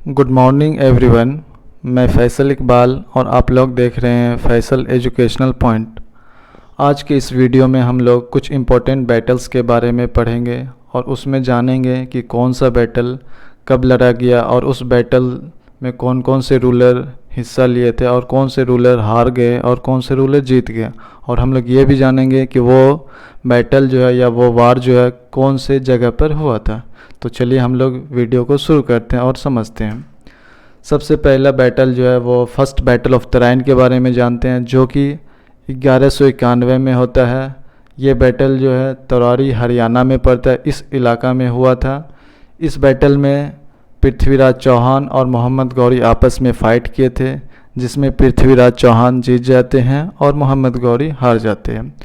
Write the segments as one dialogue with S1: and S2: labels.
S1: Good morning everyone. मैं फैसल इकबाल और आप लोग देख रहे हैं फैसल एजुकेशनल पॉइंट। आज के इस वीडियो में हम लोग कुछ इम्पोर्टेंट बैटल्स के बारे में पढ़ेंगे और उसमें जानेंगे कि कौन सा बैटल कब लड़ा गया और उस बैटल में कौन कौन से रूलर हिस्सा लिए थे और कौन से रूलर हार गए और कौन से रूलर जीत गए। और हम लोग ये भी जानेंगे कि वो बैटल जो है या वो वार जो है कौन से जगह पर हुआ था। तो चलिए हम लोग वीडियो को शुरू करते हैं और समझते हैं। सबसे पहला बैटल जो है वो फर्स्ट बैटल ऑफ तराइन के बारे में जानते हैं, जो कि 1191 में होता है। ये बैटल जो है तरारी हरियाणा में पड़ता है, इस इलाका में हुआ था। इस बैटल में पृथ्वीराज चौहान और मोहम्मद गौरी आपस में फ़ाइट किए थे, जिसमें पृथ्वीराज चौहान जीत जाते हैं और मोहम्मद गौरी हार जाते हैं।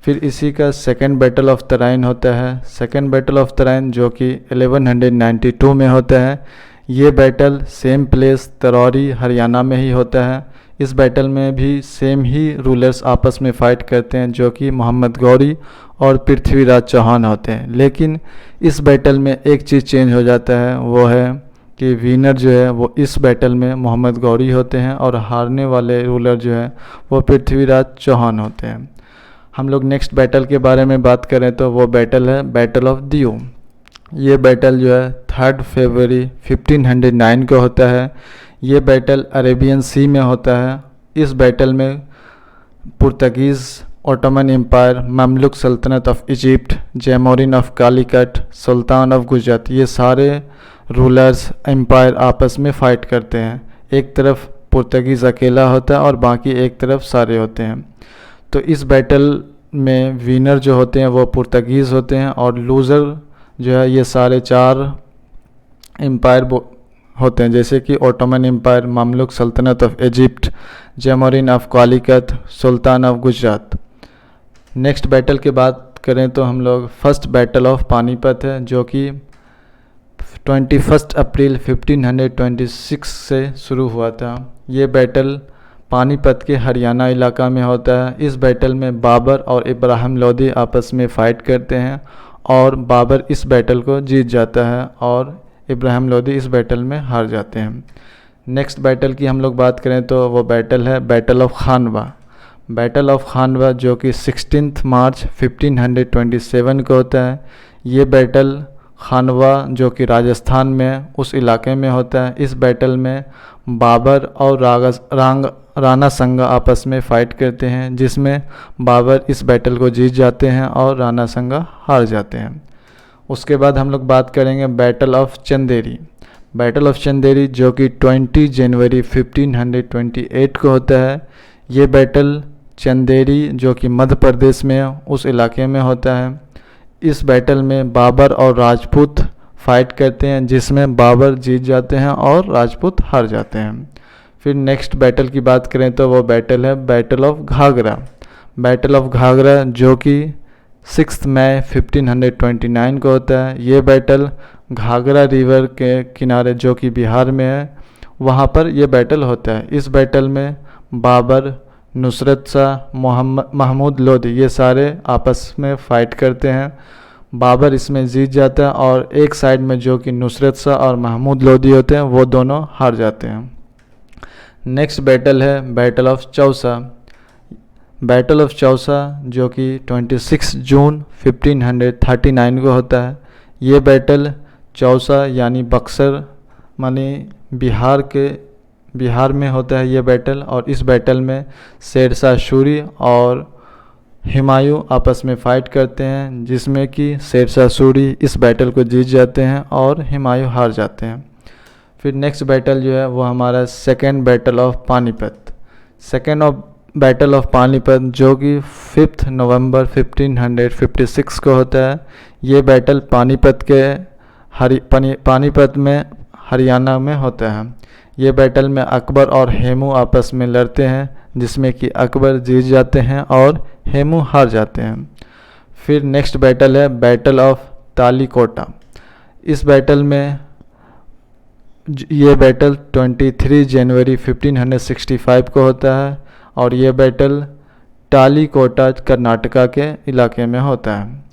S1: फिर इसी का सेकंड बैटल ऑफ तराइन होता है। सेकंड बैटल ऑफ तराइन जो कि 1192 में होता है। ये battle same place Tarari Haryana में ही होता है। इस बैटल में भी सेम ही रूलर्स आपस में फ़ाइट करते हैं, जो कि मोहम्मद गौरी और पृथ्वीराज चौहान होते हैं। लेकिन इस बैटल में एक चीज़ चेंज हो जाता है, वो है कि विनर जो है वो इस बैटल में मोहम्मद गौरी होते हैं और हारने वाले रूलर जो है वो पृथ्वीराज चौहान होते हैं। हम लोग नेक्स्ट बैटल के बारे में बात करें तो वो बैटल है बैटल ऑफ दियो। ये बैटल जो है 3 फरवरी 1509 को होता है। ये बैटल अरेबियन सी में होता है। इस बैटल में पुर्तगीज़ ओटोमन एम्पायर, ममलुक सल्तनत of Egypt, Zamorin of Calicut, Sultan of Gujarat, ये सारे रूलर्स एम्पायर आपस में फ़ाइट करते हैं। एक तरफ पुर्तगीज़ अकेला होता है और बाकी एक तरफ सारे होते हैं। तो इस बैटल में विनर जो होते हैं वो पुर्तगीज़ होते हैं और लूज़र जो है ये सारे 4 एम्पायर होते हैं, जैसे कि ओटोमन एम्पायर, ममलुक सल्तनत of Egypt, Zamorin of Calicut, सुल्तान ऑफ गुजरात। नेक्स्ट बैटल की बात करें तो हम लोग फर्स्ट बैटल ऑफ पानीपत है, जो कि 21 अप्रैल 1526 से शुरू हुआ था। ये बैटल पानीपत के हरियाणा इलाका में होता है। इस बैटल में बाबर और इब्राहिम लोदी आपस में फ़ाइट करते हैं और बाबर इस बैटल को जीत जाता है और इब्राहिम लोदी इस बैटल में हार जाते हैं। नेक्स्ट बैटल की हम लोग बात करें तो वो बैटल है battle of Khanwa. Battle of Khanwa जो कि 16 मार्च 1527 को होता है। ये बैटल खानवा जो कि राजस्थान में उस इलाके में होता है। इस बैटल में बाबर और राणा संगा आपस में फ़ाइट करते हैं, जिसमें बाबर इस बैटल को जीत जाते हैं और राणा संगा हार जाते हैं। उसके बाद हम लोग बात करेंगे battle of Chanderi. Battle of Chanderi जो कि 20 जनवरी 1528 को होता है। ये बैटल चंदेरी जो कि मध्य प्रदेश में उस इलाके में होता है। इस बैटल में बाबर और राजपूत फ़ाइट करते हैं, जिसमें बाबर जीत जाते हैं और राजपूत हार जाते हैं। फिर नेक्स्ट बैटल की बात करें तो वो बैटल है battle of Ghaghra. Battle of Ghaghra जो कि 6 मई 1529 को होता है। ये बैटल घाघरा रिवर के किनारे जो कि बिहार में है, वहाँ पर यह बैटल होता है। इस बैटल में बाबर, नुसरत शाह, महमूद लोदी ये सारे आपस में फ़ाइट करते हैं। बाबर इसमें जीत जाता है और एक साइड में जो कि नुसरत शाह और महमूद लोदी होते हैं वो दोनों हार जाते हैं। नेक्स्ट बैटल है battle of Chausa. Battle of Chausa जो कि 26 जून 1539 को होता है। ये बैटल चौसा यानी बक्सर मानी बिहार में होता है ये बैटल। और इस बैटल में शेरशाह सूरी और हुमायूं आपस में फ़ाइट करते हैं, जिसमें कि शेरशाह सूरी इस बैटल को जीत जाते हैं और हुमायूं हार जाते हैं। फिर नेक्स्ट बैटल जो है वो हमारा second battle of Panipat. Second battle of Panipat जो कि 5 नवंबर 1556 को होता है। ये बैटल पानीपत में हरियाणा में होता है। ये बैटल में अकबर और हेमू आपस में लड़ते हैं, जिसमें कि अकबर जीत जाते हैं और हेमू हार जाते हैं। फिर नेक्स्ट बैटल है बैटल ऑफ तालीकोटा। इस बैटल में ये बैटल 23 जनवरी 1565 को होता है और ये बैटल तालीकोटा कर्नाटका के इलाके में होता है।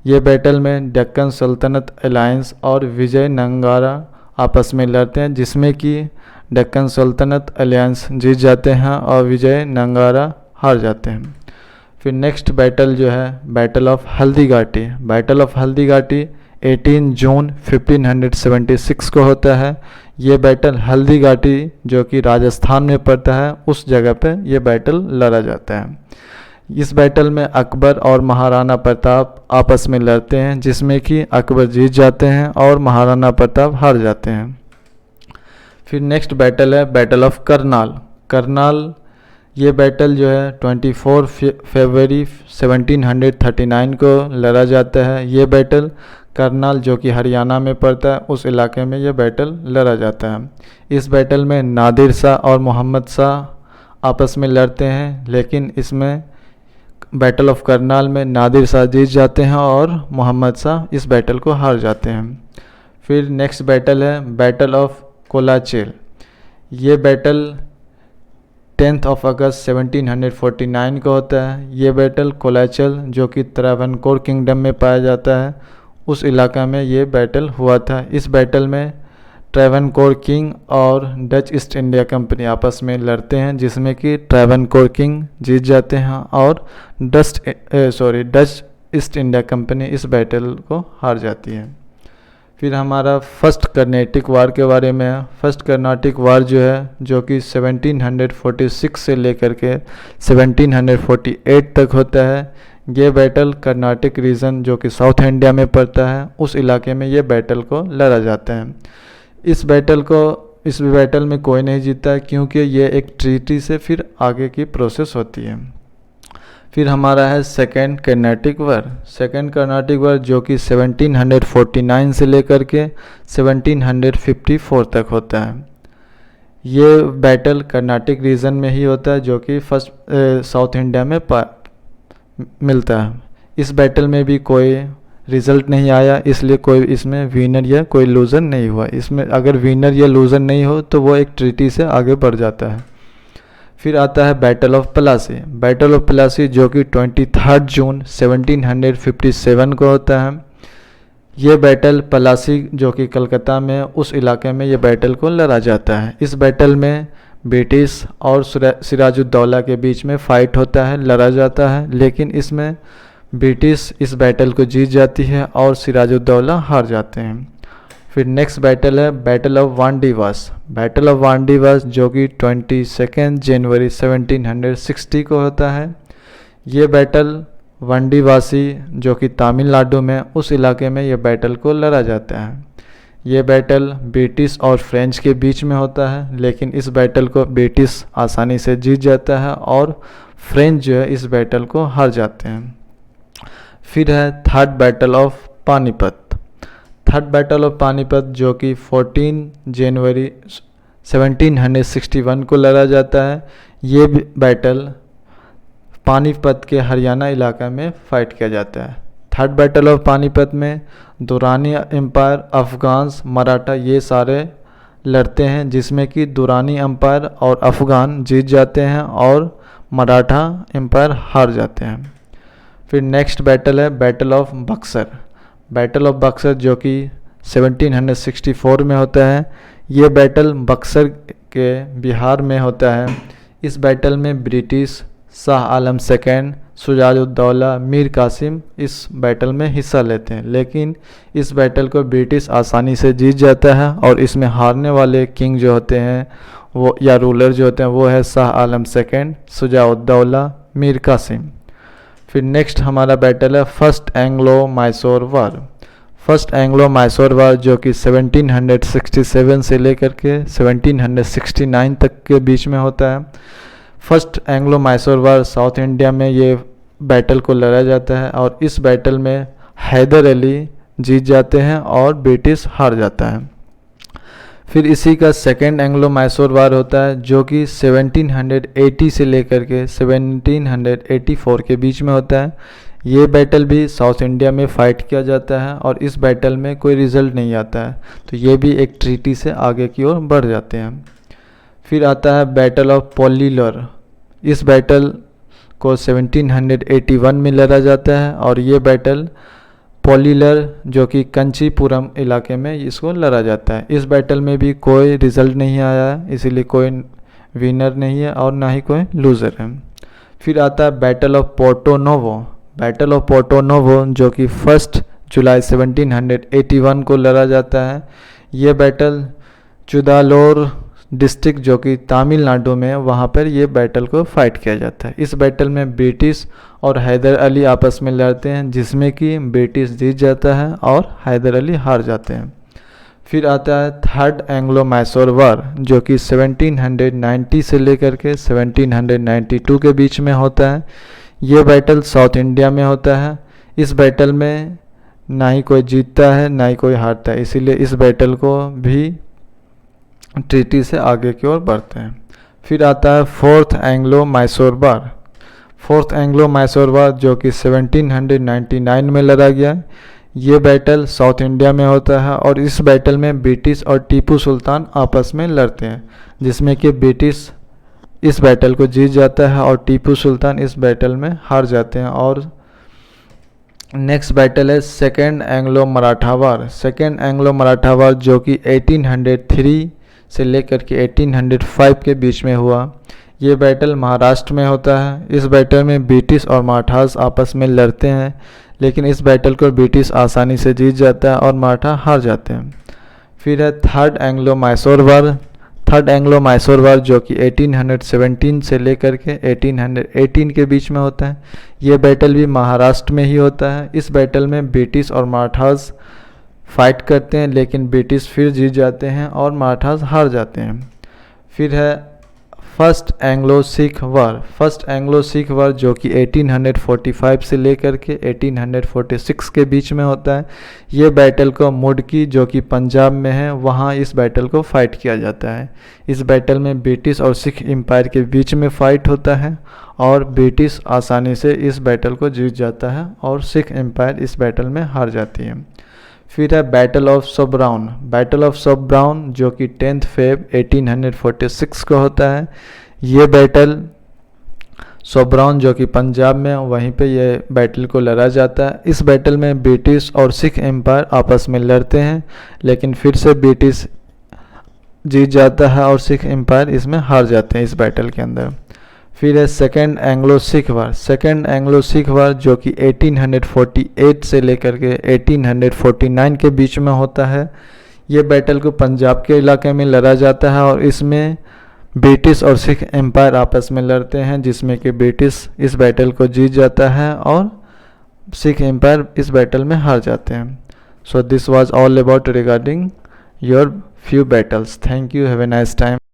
S1: ये बैटल में डेक्कन सल्तनत अलायंस और विजयनगरा आपस में लड़ते हैं, जिसमें कि डेक्कन सल्तनत अलियंस जीत जाते हैं और विजयनगरा हार जाते हैं। फिर नेक्स्ट बैटल जो है battle of Haldighati. Battle of Haldighati 18 जून 1576 को होता है। ये बैटल हल्दीघाटी जो कि राजस्थान में पड़ता है उस जगह पे ये बैटल लड़ा जाता है। इस बैटल में अकबर और महाराणा प्रताप आपस में लड़ते हैं, जिसमें कि अकबर जीत जाते हैं और महाराणा प्रताप हार जाते हैं। फिर नेक्स्ट बैटल है बैटल ऑफ करनाल। करनाल ये बैटल जो है 24 फरवरी 1739 को लड़ा जाता है। ये बैटल करनाल जो कि हरियाणा में पड़ता है उस इलाके में ये बैटल लड़ा जाता है। इस बैटल में नादिर शाह और मोहम्मद शाह आपस में लड़ते हैं, लेकिन इसमें बैटल ऑफ करनाल में नादिर शाह जीत जाते हैं और मोहम्मद शाह इस बैटल को हार जाते हैं। फिर नेक्स्ट बैटल है बैटल ऑफ कोलाचेल। ये बैटल 10 अगस्त 1749 को होता है। ये बैटल कोलाचल जो कि त्रावणकोर किंगडम में पाया जाता है उस इलाका में ये बैटल हुआ था। इस बैटल में ट्रावणकोर किंग और डच ईस्ट इंडिया कंपनी आपस में लड़ते हैं, जिसमें कि ट्रावणकोर किंग जीत जाते हैं और डच ईस्ट इंडिया कंपनी इस बैटल को हार जाती है। फिर हमारा फर्स्ट कर्नाटिक वार के बारे में है। फर्स्ट कर्नाटिक वार जो है जो कि 1746 से लेकर के 1748 तक होता है। ये बैटल कर्नाटक रीजन जो कि साउथ इंडिया में पड़ता है उस इलाके में ये बैटल को लड़ा जाता है। इस बैटल में कोई नहीं जीता है, क्योंकि ये एक ट्रीटी से फिर आगे की प्रोसेस होती है। फिर हमारा है सेकेंड कर्नाटिक वार। सेकेंड कर्नाटिक वार जो कि 1749 से लेकर के 1754 तक होता है। ये बैटल कर्नाटक रीजन में ही होता है जो कि फर्स्ट साउथ इंडिया में मिलता है। इस बैटल में भी कोई रिजल्ट नहीं आया, इसलिए कोई इसमें विनर या कोई लूज़र नहीं हुआ। इसमें अगर विनर या लूज़र नहीं हो तो वो एक ट्रीटी से आगे बढ़ जाता है। फिर आता है battle of Plassey. Battle of Plassey जो कि 23 जून 1757 को होता है। ये बैटल प्लासी जो कि कलकत्ता में उस इलाके में ये बैटल को लड़ा जाता है। इस बैटल में ब्रिटिश और सिराजुद्दौला के बीच में फ़ाइट होता है, लड़ा जाता है, लेकिन इसमें ब्रिटिश इस बैटल को जीत जाती है और सिराजुद्दौला हार जाते हैं। फिर नेक्स्ट बैटल है battle of Wandiwash. Battle of Wandiwash जो कि 22 जनवरी 1760 को होता है। ये बैटल वांडीवासी जो कि तमिलनाडु में उस इलाके में ये बैटल को लड़ा जाता है। ये बैटल ब्रिटिश और फ्रेंच के बीच में होता है, लेकिन इस बैटल को ब्रिटिश आसानी से जीत जाता है और फ्रेंच जो है इस बैटल को हार जाते हैं। फिर है third battle of Panipat. Third battle of Panipat जो कि 14 जनवरी 1761 को लड़ा जाता है। ये बैटल पानीपत के हरियाणा इलाका में फाइट किया जाता है। थर्ड बैटल ऑफ पानीपत में दुरानी एम्पायर, अफ़गान्स, मराठा ये सारे लड़ते हैं, जिसमें कि दुरानी एम्पायर और अफ़गान जीत जाते हैं और मराठा एम्पायर हार जाते हैं। फिर नेक्स्ट बैटल है battle of Buxar. Battle of Buxar जो कि 1764 में होता है। ये बैटल बक्सर के बिहार में होता है। इस बैटल में ब्रिटिश, शाह आलम सेकेंड, शुजाउद्दौला, मीर कासिम इस बैटल में हिस्सा लेते हैं, लेकिन इस बैटल को ब्रिटिश आसानी से जीत जाता है और इसमें हारने वाले किंग जो होते हैं वो या रूलर जो होते हैं वो है शाह आलम सेकेंड, शुजाउद्दौला, मीर कासिम। फिर नेक्स्ट हमारा बैटल है फर्स्ट एंग्लो मैसूर वार। फर्स्ट एंग्लो मैसूर वार जो कि 1767 से लेकर के 1769 तक के बीच में होता है। फर्स्ट एंग्लो मैसूर वार साउथ इंडिया में ये बैटल को लड़ा जाता है और इस बैटल में हैदर अली जीत जाते हैं और ब्रिटिश हार जाता है। फिर इसी का सेकेंड एंग्लो मैसूर वार होता है जो कि 1780 से लेकर के 1784 के बीच में होता है। ये बैटल भी साउथ इंडिया में फ़ाइट किया जाता है और इस बैटल में कोई रिज़ल्ट नहीं आता है, तो ये भी एक ट्रीटी से आगे की ओर बढ़ जाते हैं। फिर आता है बैटल ऑफ पोलिलर। इस बैटल को 1781 में लड़ा जाता है और ये बैटल पोलिलर जो कि कंचीपुरम इलाके में इसको लड़ा जाता है। इस बैटल में भी कोई रिजल्ट नहीं आया है, इसीलिए कोई विनर नहीं है और ना ही कोई लूज़र है। फिर आता है battle of Porto Novo. Battle of Porto Novo जो कि 1 जुलाई 1781 को लड़ा जाता है। ये बैटल चुदालोर डिस्ट्रिक्ट जो कि तमिलनाडु में, वहाँ पर ये बैटल को फाइट किया जाता है। इस बैटल में ब्रिटिश और हैदर अली आपस में लड़ते हैं, जिसमें कि ब्रिटिश जीत जाता है और हैदर अली हार जाते हैं। फिर आता है थर्ड एंग्लो मैसूर वार जो कि 1790 से लेकर के 1792 के बीच में होता है। ये बैटल साउथ इंडिया में होता है। इस बैटल में ना ही कोई जीतता है ना ही कोई हारता है, इसीलिए इस बैटल को भी ट्रीटी से आगे की ओर बढ़ते हैं। फिर आता है फोर्थ एंग्लो मैसूर वार। फोर्थ एंग्लो मैसूर वार जो कि 1799 में लड़ा गया। ये बैटल साउथ इंडिया में होता है और इस बैटल में ब्रिटिश और टीपू सुल्तान आपस में लड़ते हैं, जिसमें कि ब्रिटिश इस बैटल को जीत जाता है और टीपू सुल्तान इस बैटल में हार जाते हैं। और नेक्स्ट बैटल है सेकेंड एंग्लो मराठा वार। सेकेंड एंग्लो मराठा वार जो कि 1803 से लेकर के 1805 के बीच में हुआ। ये बैटल महाराष्ट्र में होता है। इस बैटल में ब्रिटिश और मराठास आपस में लड़ते हैं, लेकिन इस बैटल को ब्रिटिश आसानी से जीत जाता है और मराठा हार जाते हैं। फिर है थर्ड एंग्लो मैसूर वार। थर्ड एंग्लो मैसूर वार जो कि 1817 से लेकर के 1818 के बीच में होता है। ये बैटल भी महाराष्ट्र में ही होता है। इस बैटल में ब्रिटिश और मराठास फाइट करते हैं, लेकिन ब्रिटिश फिर जीत जाते हैं और मराठास हार जाते हैं। फिर है फर्स्ट एंग्लो सिख वार। फर्स्ट एंग्लो सिख वार जो कि 1845 से लेकर के 1846 के बीच में होता है। ये बैटल को मुडकी जो कि पंजाब में है, वहाँ इस बैटल को फाइट किया जाता है। इस बैटल में ब्रिटिश और सिख एम्पायर के बीच में फाइट होता है और ब्रिटिश आसानी से इस बैटल को जीत जाता है और सिख एम्पायर इस बैटल में हार जाती है। फिर है बैटल ऑफ सोब्राउन। बैटल ऑफ सोब्राउन जो कि 10 फेब 1846 को होता है। ये बैटल सोब्राउन जो कि पंजाब में, वहीं पे ये बैटल को लड़ा जाता है। इस बैटल में ब्रिटिश और सिख एम्पायर आपस में लड़ते हैं, लेकिन फिर से ब्रिटिश जीत जाता है और सिख एम्पायर इसमें हार जाते हैं इस बैटल के अंदर। फिर है सेकेंड एंग्लो सिख वार। सेकेंड एंग्लो सिख वार जो कि 1848 से लेकर के 1849 के बीच में होता है। ये बैटल को पंजाब के इलाके में लड़ा जाता है और इसमें ब्रिटिश और सिख एम्पायर आपस में लड़ते हैं, जिसमें कि ब्रिटिश इस बैटल को जीत जाता है और सिख एम्पायर इस बैटल में हार जाते हैं। So this was all about regarding your few battles. Thank you. Have a nice time.